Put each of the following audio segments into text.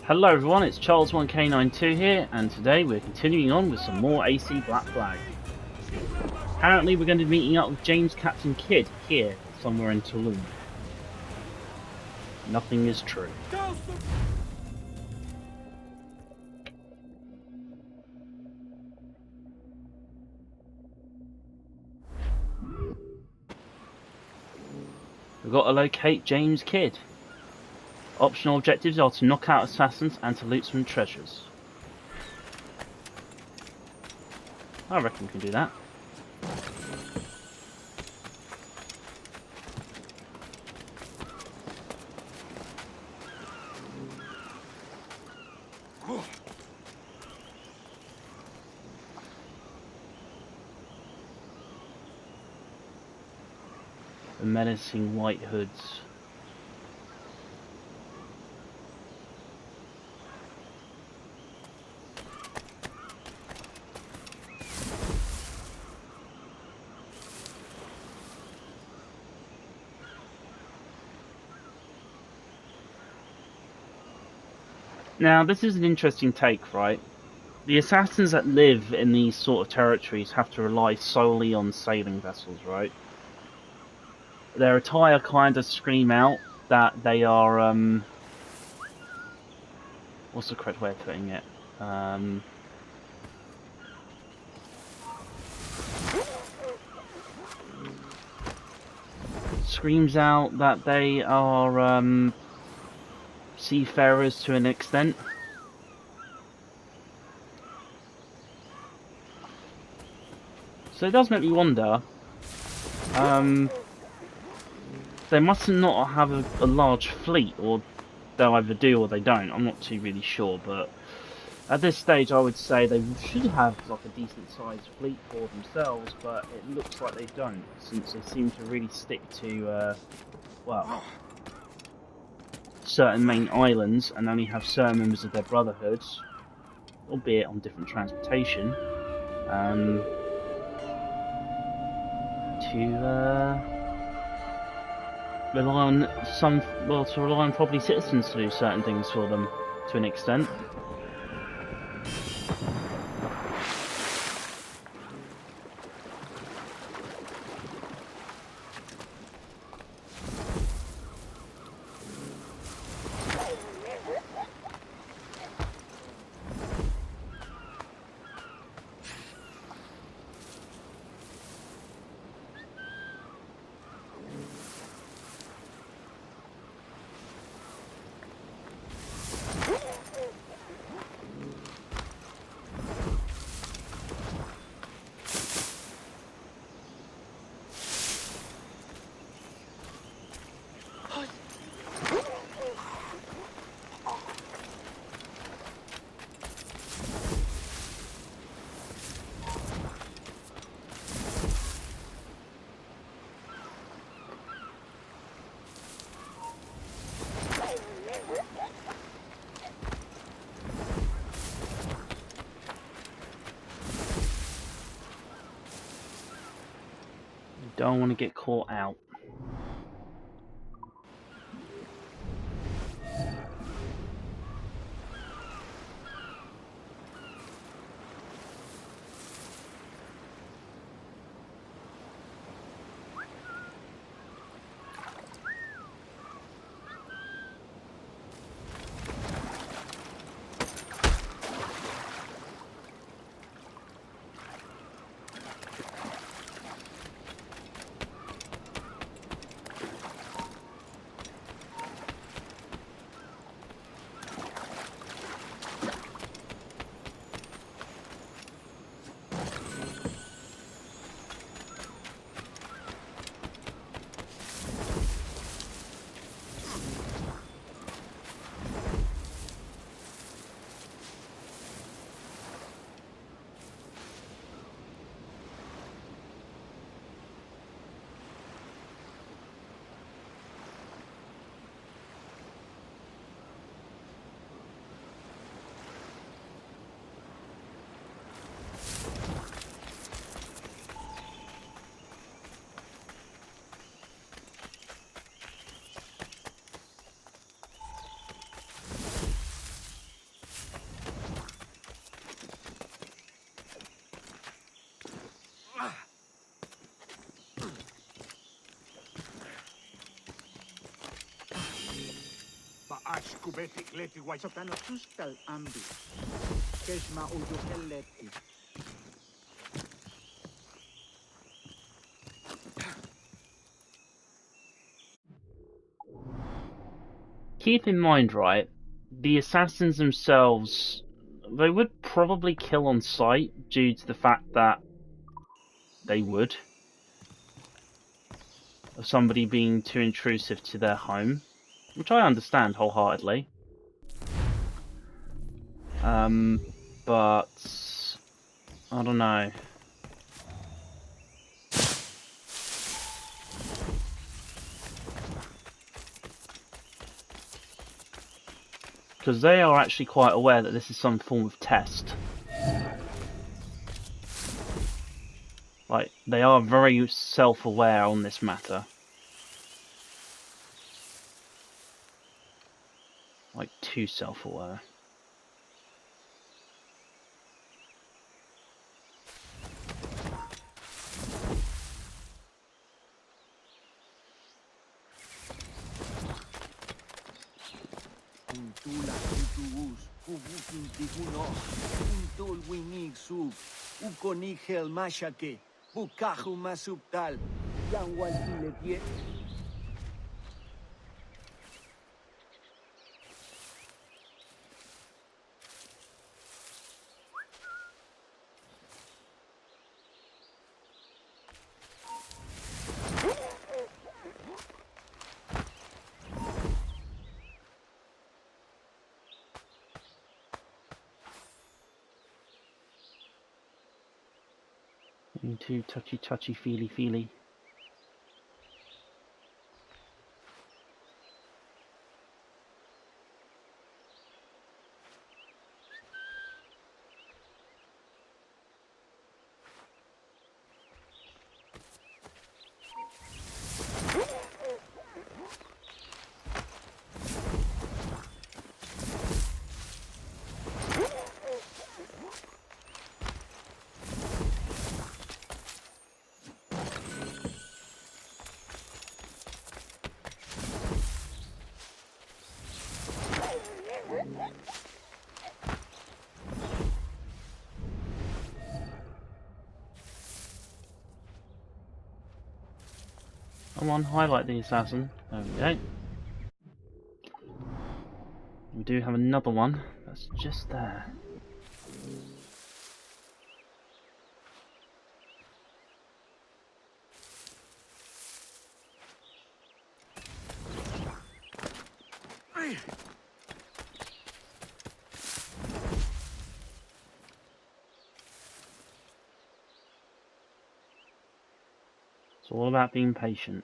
Hello everyone, it's Charles1K92 here, and today we're continuing on with some more AC Black Flag. Apparently we're going to be meeting up with James Captain Kidd here, somewhere in Tulum. Nothing is true. We've got to locate James Kidd. Optional objectives are to knock out assassins and to loot some treasures. I reckon we can do that. The menacing white hoods. Now, this is an interesting take, right? The assassins that live in these sort of territories have to rely solely on sailing vessels, right? Their attire kind of scream out that they are, what's the correct way of putting it? Screams out that they are, seafarers to an extent. So it does make me wonder, they must not have a large fleet, or they'll either do or they don't. I'm not too really sure, but at this stage I would say they should have like a decent sized fleet for themselves, but it looks like they don't, since they seem to really stick to, well, certain main islands and only have certain members of their brotherhoods, albeit on different transportation, to rely on to rely on probably citizens to do certain things for them, to an extent. Don't want to get caught out. Sotanosustal ambi. Keshma uyuheleti. Keep in mind, right, the assassins themselves, they would probably kill on sight due to the fact that they would, of somebody being too intrusive to their home, which I understand wholeheartedly. But I don't know. Because they are actually quite aware that this is some form of test. Like, they are very self-aware on this matter. Like, too self-aware. Untula utuus, ubukin tiguno, untul winig sub, ukonigel mashake, bukahu masubtal, yanwal tiletie. Too touchy, feely. Come on, highlight the assassin. There we go. We do have another one that's just there. It's all about being patient.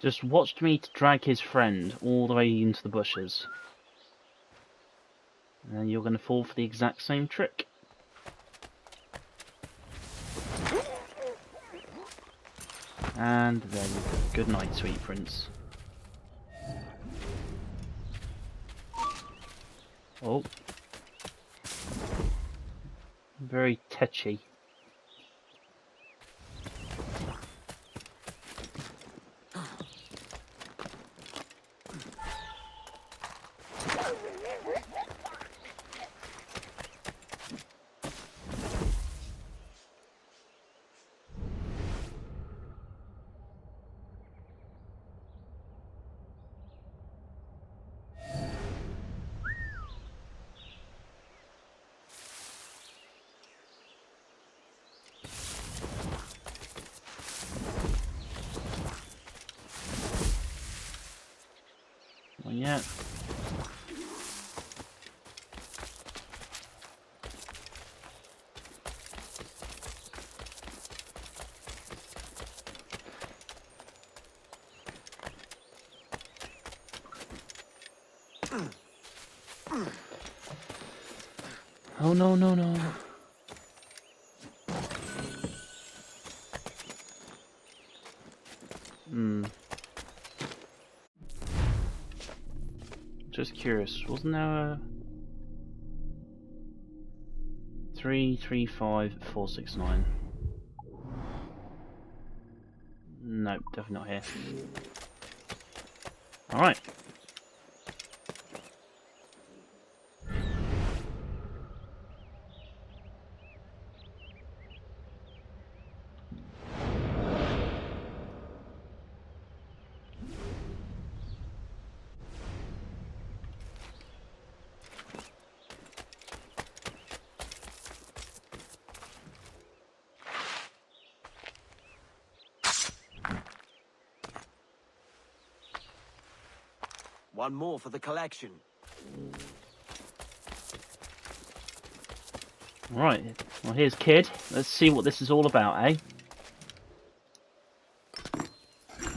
Just watched me to drag his friend all the way into the bushes. And you're going to fall for the exact same trick. And there you go. Good night, sweet prince. Oh. Very tetchy. Not yet. Oh no, no, no. Just curious, wasn't there a 335469? Nope, definitely not here. Alright. One more for the collection. Right, well here's Kid. Let's see what this is all about, eh? We're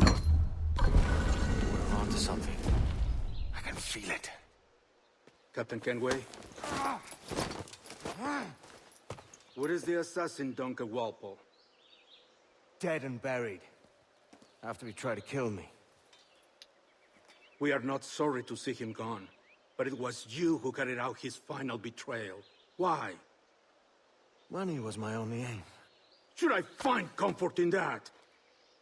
on to something. I can feel it. Captain Kenway? Where is the assassin, Duncan Walpole? Dead and buried. After he tried to kill me. We are not sorry to see him gone, but it was you who carried out his final betrayal. Why? Money was my only aim. Should I find comfort in that?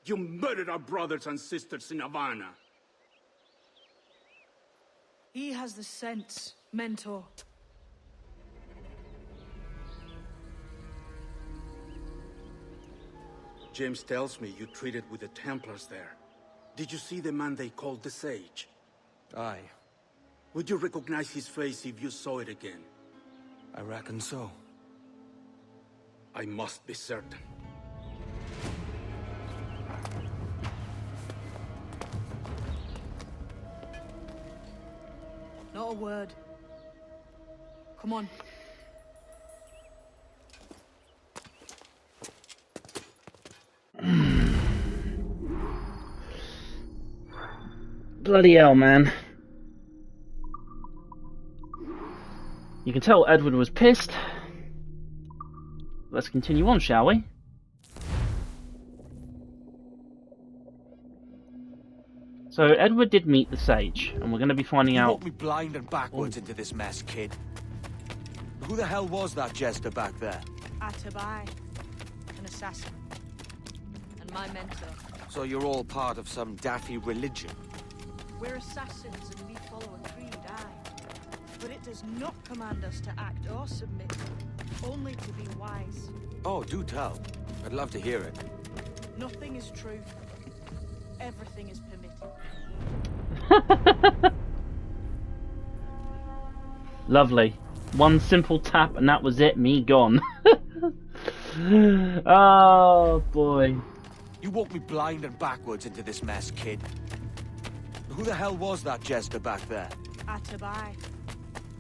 You murdered our brothers and sisters in Havana. He has the sense, Mentor. James tells me you treated with the Templars there. Did you see the man they called the Sage? Aye, Would you recognize his face if you saw it again? I reckon so. I must be certain. Not a word. Come on. Bloody hell, man. You can tell Edward was pissed. Let's continue on, shall we? So Edward did meet the Sage, and we're going to be finding You out... walked me blind and backwards into this mess, kid. Who the hell was that jester back there? Atabai, an assassin. And my mentor. So you're all part of some daffy religion? We're assassins and we follow a creed, aye. But it does not command us to act or submit, only to be wise. Oh, do tell. I'd love to hear it. Nothing is true. Everything is permitted. Lovely. One simple tap and that was it, me gone. Oh boy. You walked me blind and backwards into this mess, kid. Who the hell was that jester back there? Atabai,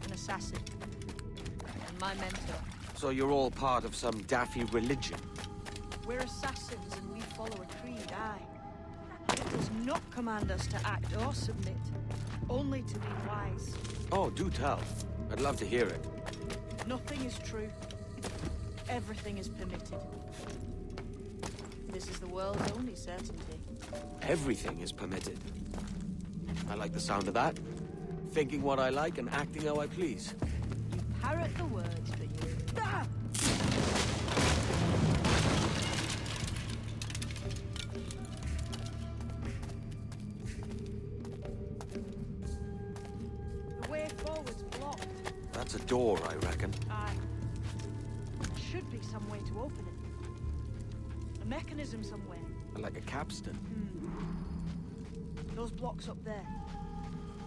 an assassin. And my mentor. So you're all part of some daffy religion? We're assassins and we follow a creed, aye. But it does not command us to act or submit, only to be wise. Oh, do tell. I'd love to hear it. Nothing is true. Everything is permitted. This is the world's only certainty. Everything is permitted. I like the sound of that. Thinking what I like and acting how I please. You parrot the words, but you... Ah! The way forward's blocked. That's a door, I reckon. Aye. There should be some way to open it. A mechanism somewhere. Like a capstan. Those blocks up there.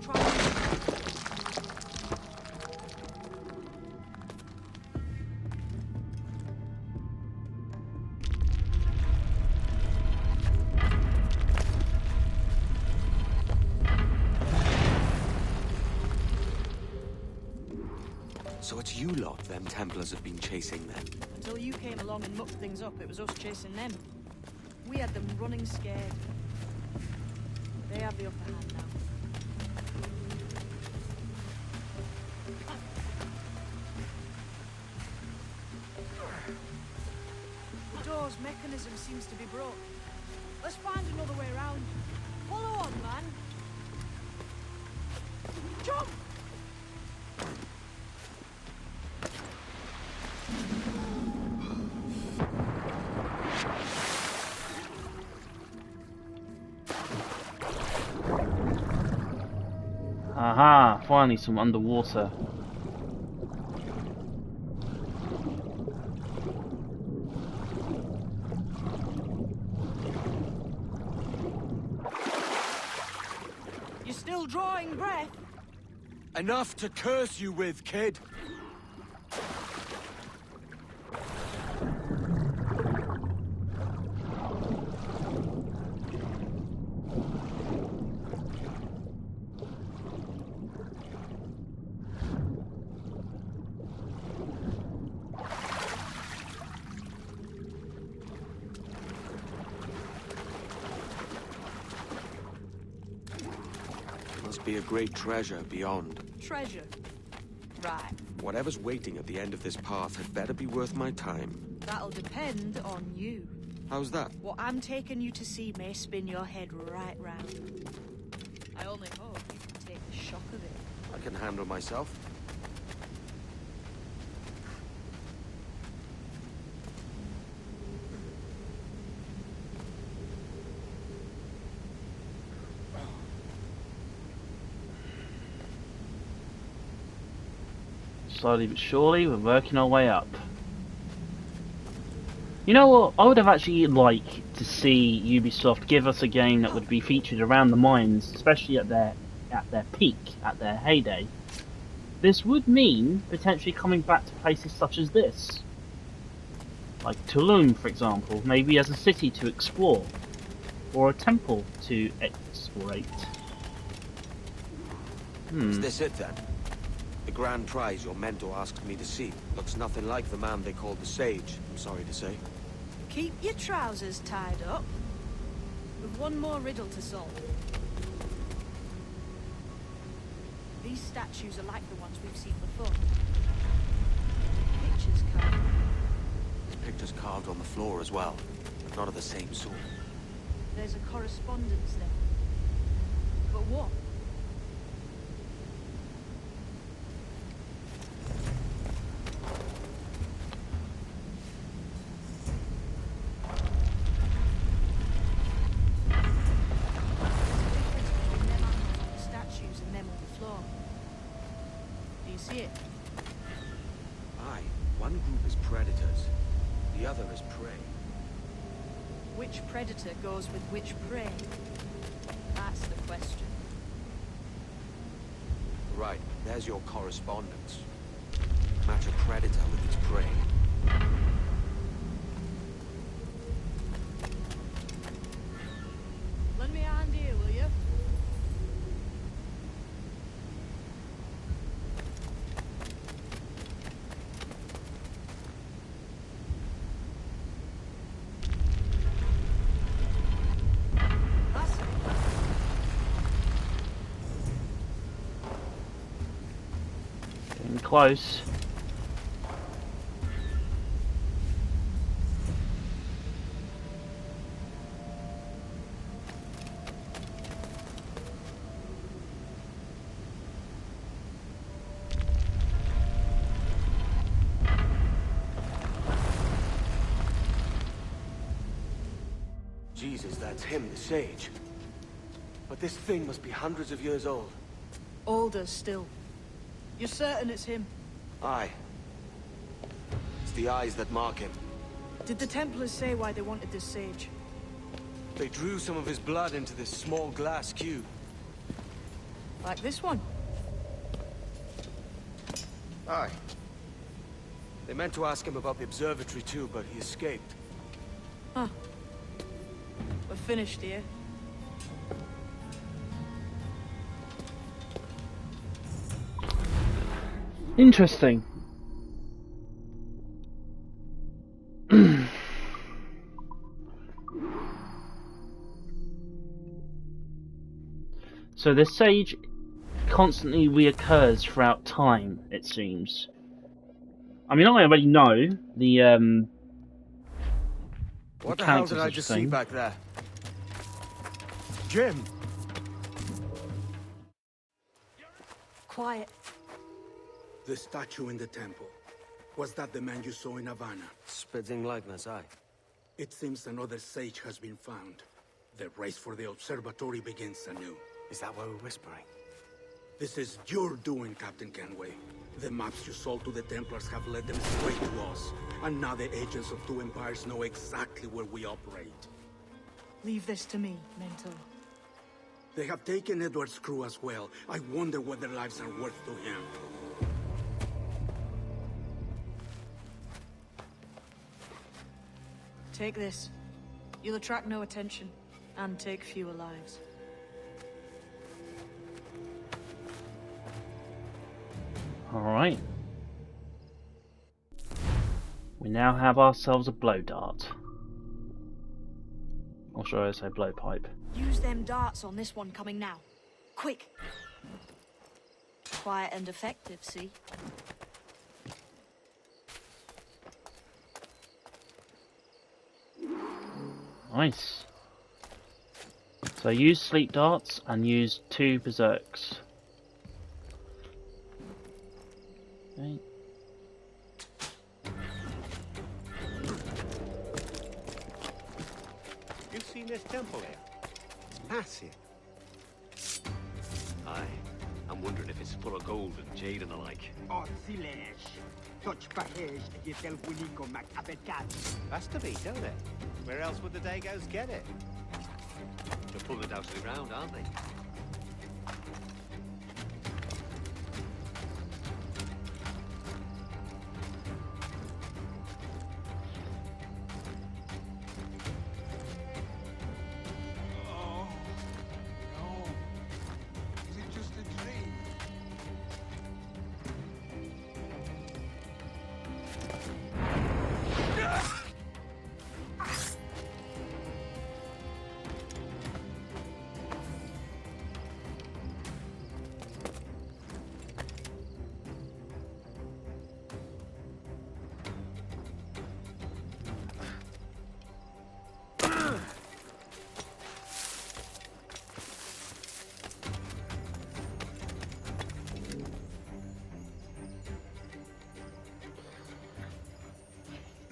Try. So it's you lot them Templars have been chasing then? Until you came along and mucked things up, it was us chasing them. We had them running scared. They have the upper hand now. The door's mechanism seems to be broke. Let's find another way around. Follow on, man. Jump! Aha, finally some underwater. You're still drawing breath? Enough to curse you with, kid. Must be a great treasure beyond. Treasure. Right. Whatever's waiting at the end of this path had better be worth my time. That'll depend on you. How's that? What I'm taking you to see may spin your head right round. I only hope you can take the shock of it. I can handle myself. Slowly but surely, we're working our way up. You know what? I would have actually liked to see Ubisoft give us a game that would be featured around the mines, especially at their peak, at their heyday. This would mean potentially coming back to places such as this. Like Tulum, for example, maybe as a city to explore. Or a temple to explorate. Is this it then? The grand prize your mentor asked me to see looks nothing like the man they called the Sage, I'm sorry to say. Keep your trousers tied up. We've one more riddle to solve. These statues are like the ones we've seen before. Pictures carved. There's pictures carved on the floor as well, but not of the same sort. There's a correspondence there. But what? See it? Aye, one group is predators, the other is prey. Which predator goes with which prey? That's the question. Right, there's your correspondence. Match a predator with its prey. Lend me a hand here, will you? Getting close. Jesus, that's him, the Sage. But this thing must be hundreds of years old. Older still. You're certain it's him? Aye. It's the eyes that mark him. Did the Templars say why they wanted this sage? They drew some of his blood into this small glass cube. Like this one? Aye. They meant to ask him about the observatory too, but he escaped. Huh. We're finished here. Interesting. So the sage constantly reoccurs throughout time, it seems. I mean, I already know the What the hell mechanics did of I such a just see thing. back there? Jim! Quiet. The statue in the temple. Was that the man you saw in Havana? Spitting likeness, aye. It seems another sage has been found. The race for the observatory begins anew. Is that why we're whispering? This is your doing, Captain Kenway. The maps you sold to the Templars have led them straight to us. And now the agents of two empires know exactly where we operate. Leave this to me, Mentor. They have taken Edward's crew as well. I wonder what their lives are worth to him. Take this. You'll attract no attention, and take fewer lives. Alright. We now have ourselves a blow dart. Or should I say blowpipe? Use them darts on this one coming now. Quick! Quiet and effective, see? Nice. So use sleep darts and use 2 berserks. Okay. You've seen this temple here? It's massive. Aye. I'm wondering if it's full of gold and jade and the like. Oh, silêncio. Touch pahej e del bunico mac abetat. Has to be, don't it? Where else would the Dagos get it? They're pulling it out of the ground, aren't they? Oh, no. Is it just a dream?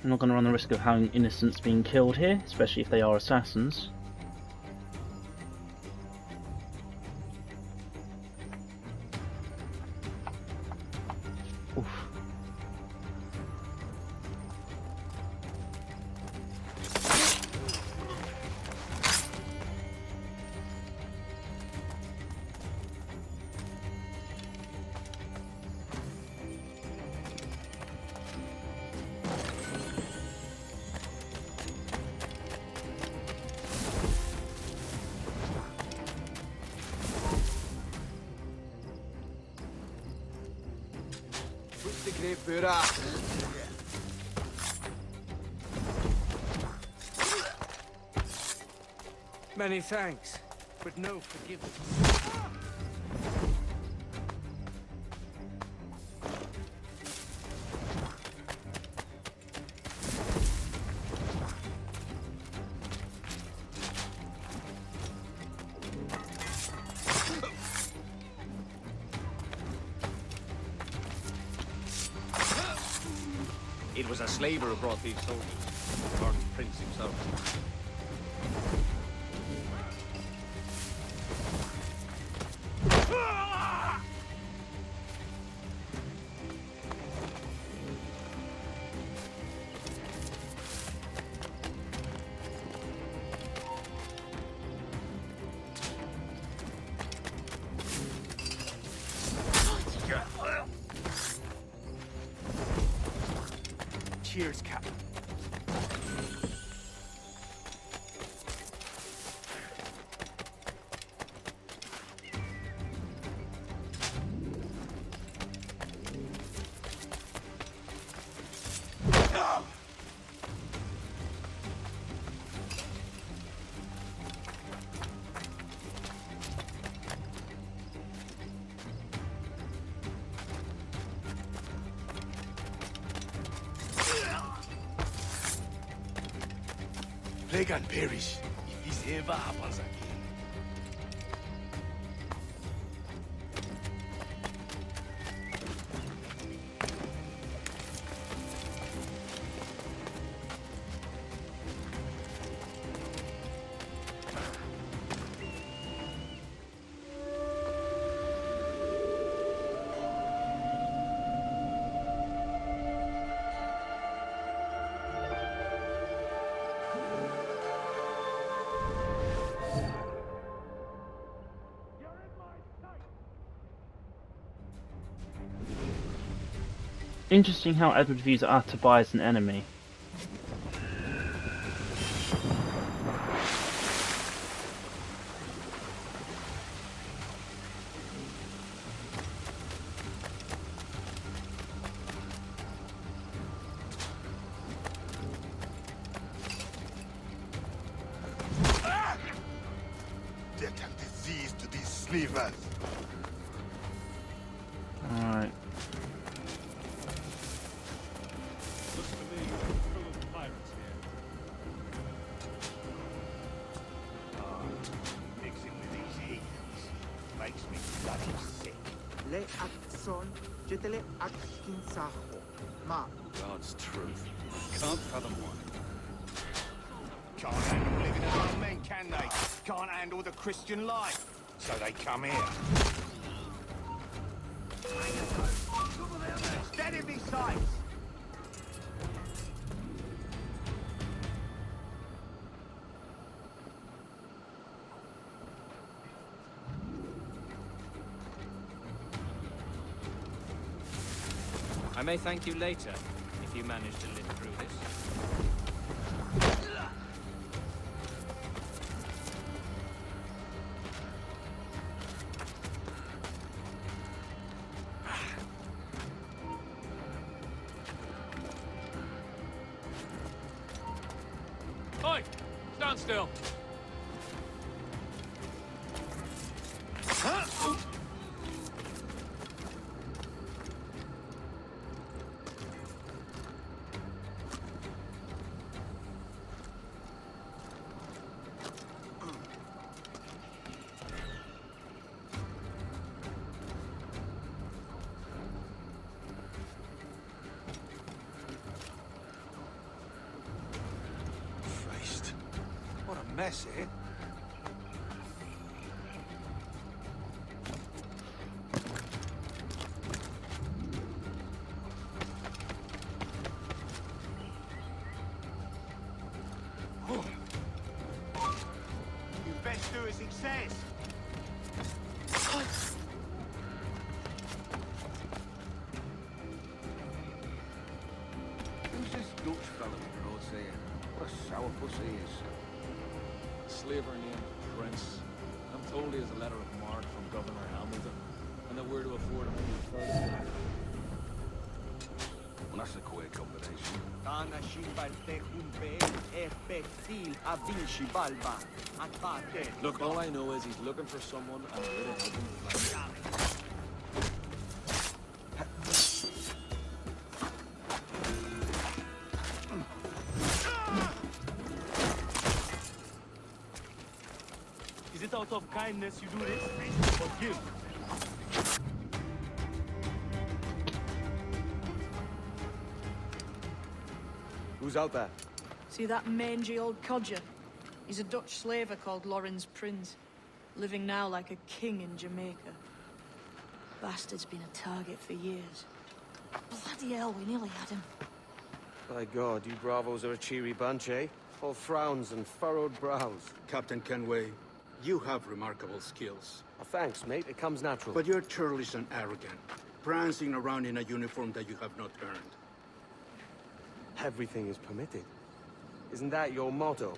I'm not going to run the risk of having innocents being killed here, especially if they are assassins. Oof. The Great Buddha. Many thanks, but no forgiveness. It was a slaver who brought these soldiers. Lord Prince himself. Cheers, Captain. they can perish if this ever happens again. Interesting how Edward views Atabai as an enemy. Death and disease to these slavers. Alright. Looks to me like a crew of pirates here. Mixing with these heathens makes me bloody sick. Le Axon, Jetele Axkin Saho. Ma. God's truth. Can't fathom why. Can't handle living among men, can they? Can't handle the Christian life. So they come here. Steady me sights! I may thank you later, if you manage to live through this. Oi! Stand still! Christ. What a mess, eh? You best do as he says. Who's this Dutch fella the road saying? What a sourpuss he is. Slaver named Prince. I'm told he has a letter of marque from Governor Hamilton, and that we're to afford him any further. Well, that's a queer combination. Tana Shimbalte Humpe, Efektil Avinci Balba. Akate. Look, all I know is he's looking for someone and a bit of help him find. Is it out of kindness you do this? Or guilt? Who's out there? See that mangy old codger? He's a Dutch slaver called Lawrence Prince, living now like a king in Jamaica. Bastard's been a target for years. Bloody hell, we nearly had him. By God, you bravos are a cheery bunch, eh? All frowns and furrowed brows. Captain Kenway, you have remarkable skills. Oh, thanks, mate. It comes natural. But you're churlish and arrogant, prancing around in a uniform that you have not earned. Everything is permitted. Isn't that your motto?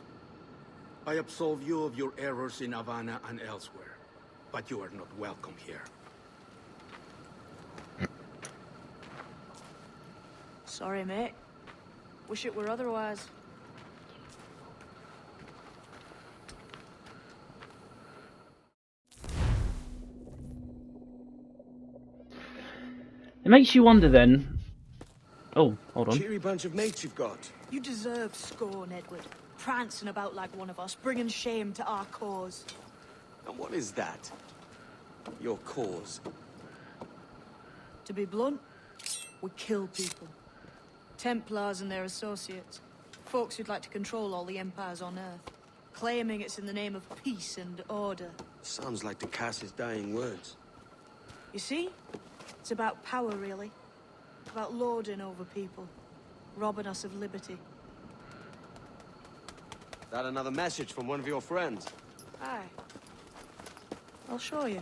I absolve you of your errors in Havana and elsewhere, but you are not welcome here. Sorry, mate. Wish it were otherwise. It makes you wonder then, Oh, hold on. Cheery bunch of mates you've got. You deserve scorn, Edward. Prancing about like one of us, bringing shame to our cause. And what is that? Your cause? To be blunt, we kill people. Templars and their associates. Folks who'd like to control all the empires on Earth. Claiming it's in the name of peace and order. Sounds like the Cass's dying words. You see? It's about power, really. About lording over people. Robbing us of liberty. That another message from one of your friends? Aye. I'll show you.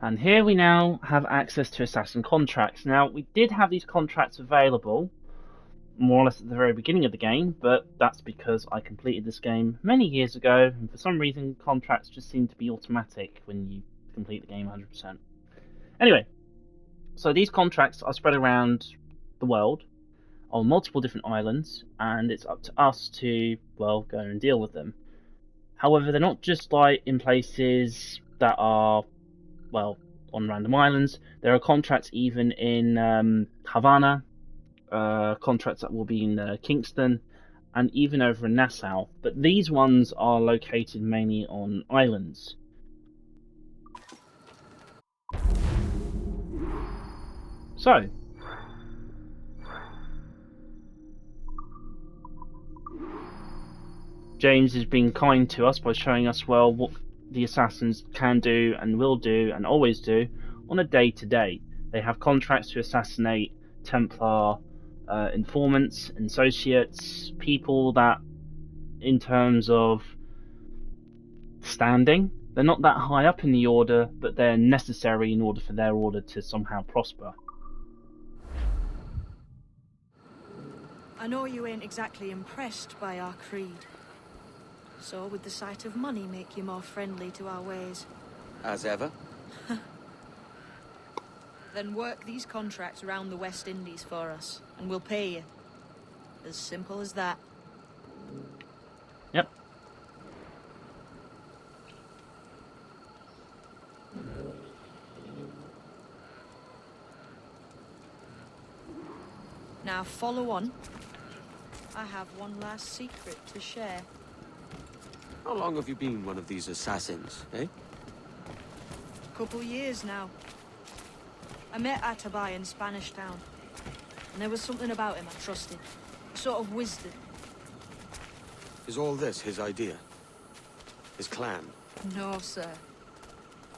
And here we now have access to assassin contracts. Now, we did have these contracts available, more or less at the very beginning of the game, but that's because I completed this game many years ago, and for some reason contracts just seem to be automatic when you complete the game 100%. Anyway, so these contracts are spread around the world on multiple different islands, and it's up to us to, well, go and deal with them. However, they're not just like in places that are, well, on random islands. There are contracts even in Havana, contracts that will be in Kingston, and even over in Nassau. But these ones are located mainly on islands. So, James has been kind to us by showing us, well, what the assassins can do and will do and always do on a day-to-day. They have contracts to assassinate Templar informants, associates, people that, in terms of standing, they're not that high up in the order, but they're necessary in order for their order to somehow prosper. I know you ain't exactly impressed by our creed. So would the sight of money make you more friendly to our ways? As ever? Then work these contracts around the West Indies for us, and we'll pay you. As simple as that. Yep. Now follow on. I have one last secret to share. How long have you been one of these assassins, eh? Couple years now. I met Atabai in Spanish Town, and there was something about him I trusted. A sort of wisdom. Is all this his idea? His clan? No, sir.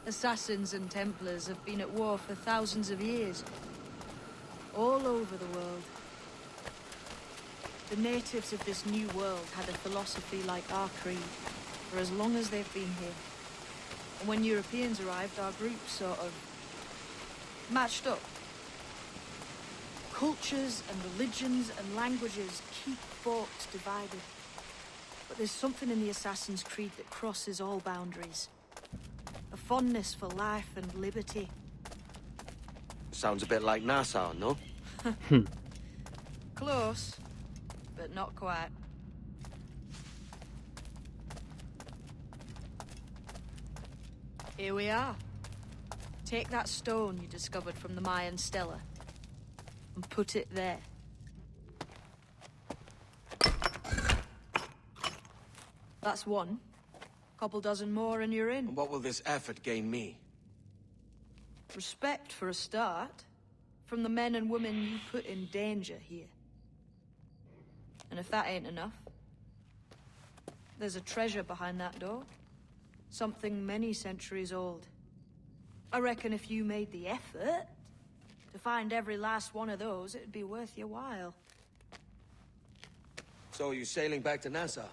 Assassins and Templars have been at war for thousands of years. All over the world. The natives of this new world had a philosophy like our creed, for as long as they've been here. And when Europeans arrived, our group sort of matched up. Cultures and religions and languages keep folks divided. But there's something in the Assassin's Creed that crosses all boundaries. A fondness for life and liberty. Sounds a bit like Nassau, no? Close, but not quite. Here we are. Take that stone you discovered from the Mayan stela and put it there. That's one. Couple dozen more and you're in. And what will this effort gain me? Respect for a start. From the men and women you put in danger here. And if that ain't enough, there's a treasure behind that door. Something many centuries old. I reckon if you made the effort to find every last one of those, it'd be worth your while. So you sailing back to Nassau?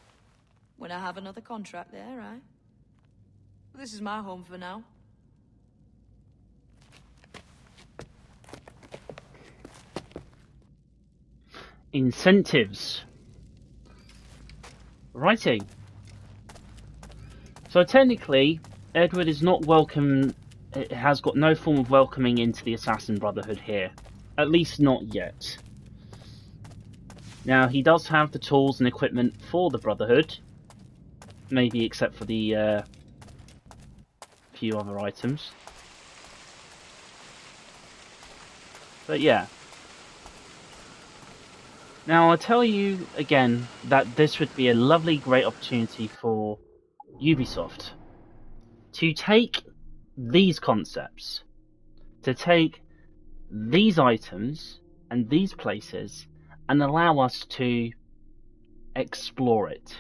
When I have another contract there, right? This is my home for now. Incentives. Righty. So technically, Edward is not welcome. It has got no form of welcoming into the Assassin Brotherhood here. At least not yet. Now, he does have the tools and equipment for the Brotherhood. Maybe except for the few other items. But yeah. Now I'll tell you again that this would be a lovely, great opportunity for Ubisoft to take these concepts, to take these items and these places and allow us to explore it,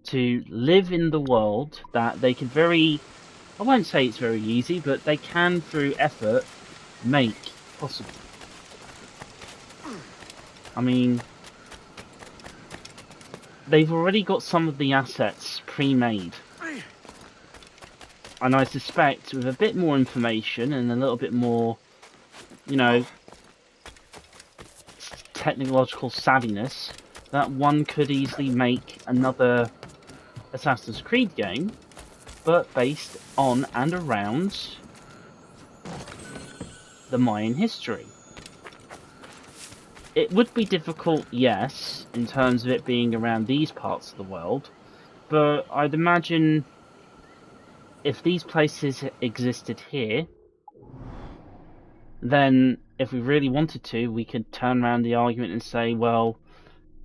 to live in the world that they can I won't say it's very easy, but they can through effort make possible. I mean, they've already got some of the assets pre-made. And I suspect with a bit more information and a little bit more, you know, technological savviness, that one could easily make another Assassin's Creed game, but based on and around the Mayan history. It would be difficult, yes, in terms of it being around these parts of the world, but I'd imagine if these places existed here, then if we really wanted to, we could turn around the argument and say, well,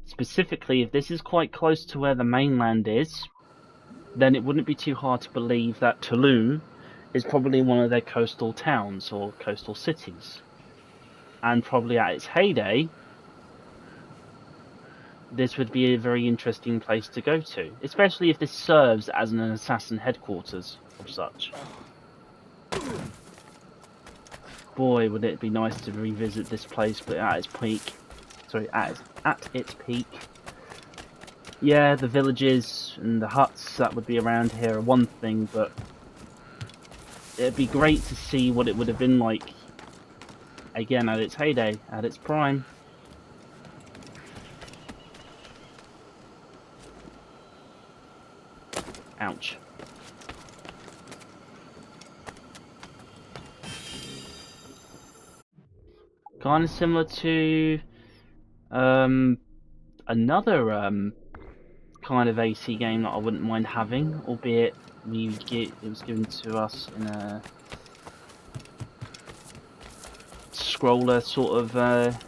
specifically, if this is quite close to where the mainland is, then it wouldn't be too hard to believe that Tulum is probably one of their coastal towns or coastal cities. And probably at its heyday, this would be a very interesting place to go to, especially if this serves as an assassin headquarters of such. Boy, would it be nice to revisit this place, but at its peak. Sorry, at its peak. Yeah, the villages and the huts that would be around here are one thing, but it'd be great to see what it would have been like, again, at its heyday, at its prime. Ouch. Kind of similar to another kind of AC game that I wouldn't mind having, albeit it was given to us in a scroller sort of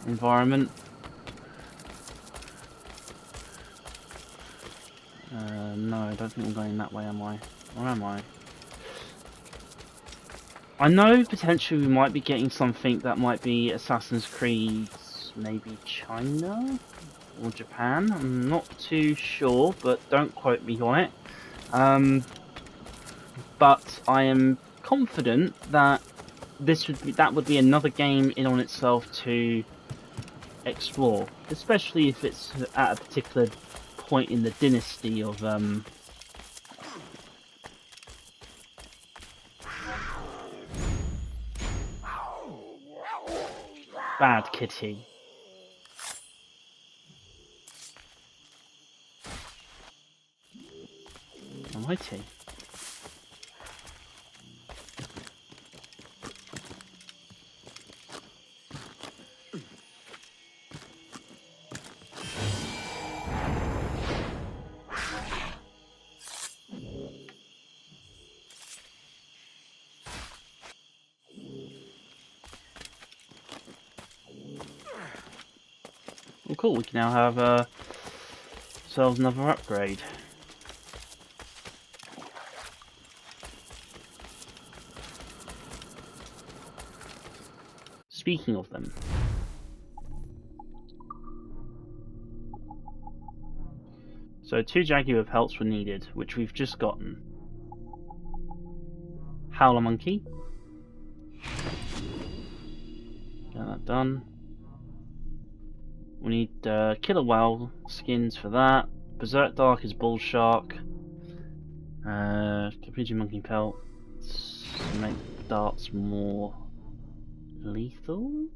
environment. No, I don't think I'm going that way, am I? Or am I? I know potentially we might be getting something that might be Assassin's Creed, maybe China or Japan. I'm not too sure, but don't quote me on it. But I am confident that that would be another game in on itself to explore, especially if it's at a particular point in the dynasty of Bad kitty. Alrighty. Well, cool, we can now have ourselves another upgrade. Speaking of them. So 2 Jaguar pelts were needed, which we've just gotten. Howler Monkey. Get that done. We need Killer Whale skins for that. Berserk Dark is Bull Shark. Capuchin Monkey pelt. Make darts more lethal.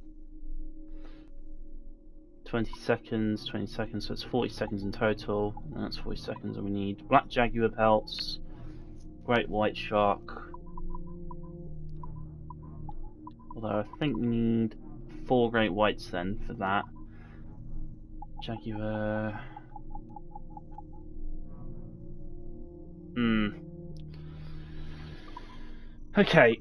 20 seconds, so it's 40 seconds in total. And that's 40 seconds, and we need Black Jaguar pelts, Great White Shark. Although I think we need 4 Great Whites then for that. Jaguar. Okay.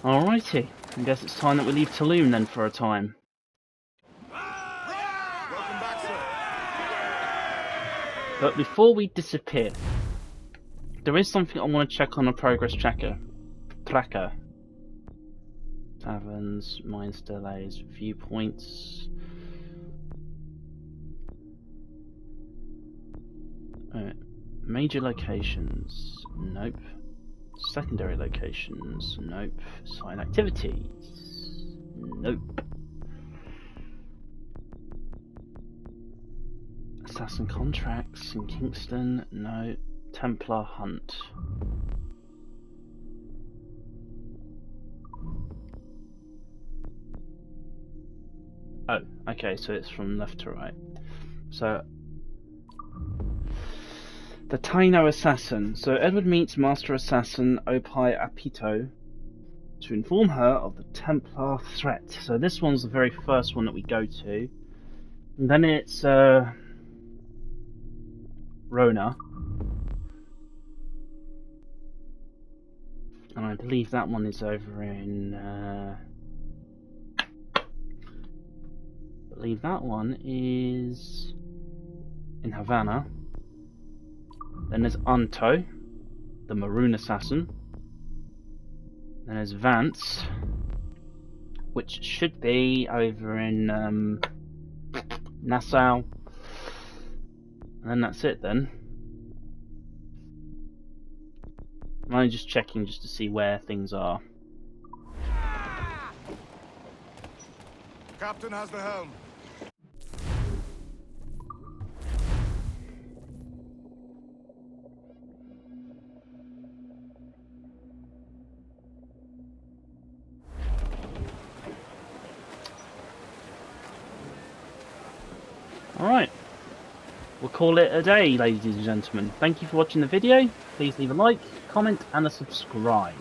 Alrighty, I guess it's time that we leave Tulum then for a time. Welcome back, sir. But before we disappear, there is something I want to check on a progress tracker. Taverns, mines, delays, viewpoints. Alright. Major locations, nope. Secondary locations, nope. Side activities, nope. Assassin contracts in Kingston, no. Templar hunt. Oh, okay, so it's from left to right. So, the Taino assassin. So Edward meets Master Assassin Opai Apito to inform her of the Templar threat. So this one's the very first one that we go to. And then it's Rona. And I believe that one is over in... I believe that one is in Havana. Then there's Anto, the Maroon Assassin. Then there's Vance, which should be over in Nassau. And then that's it then. I'm only just checking just to see where things are. Captain has the helm. Alright. We'll call it a day, ladies and gentlemen. Thank you for watching the video. Please leave a like, comment and a subscribe.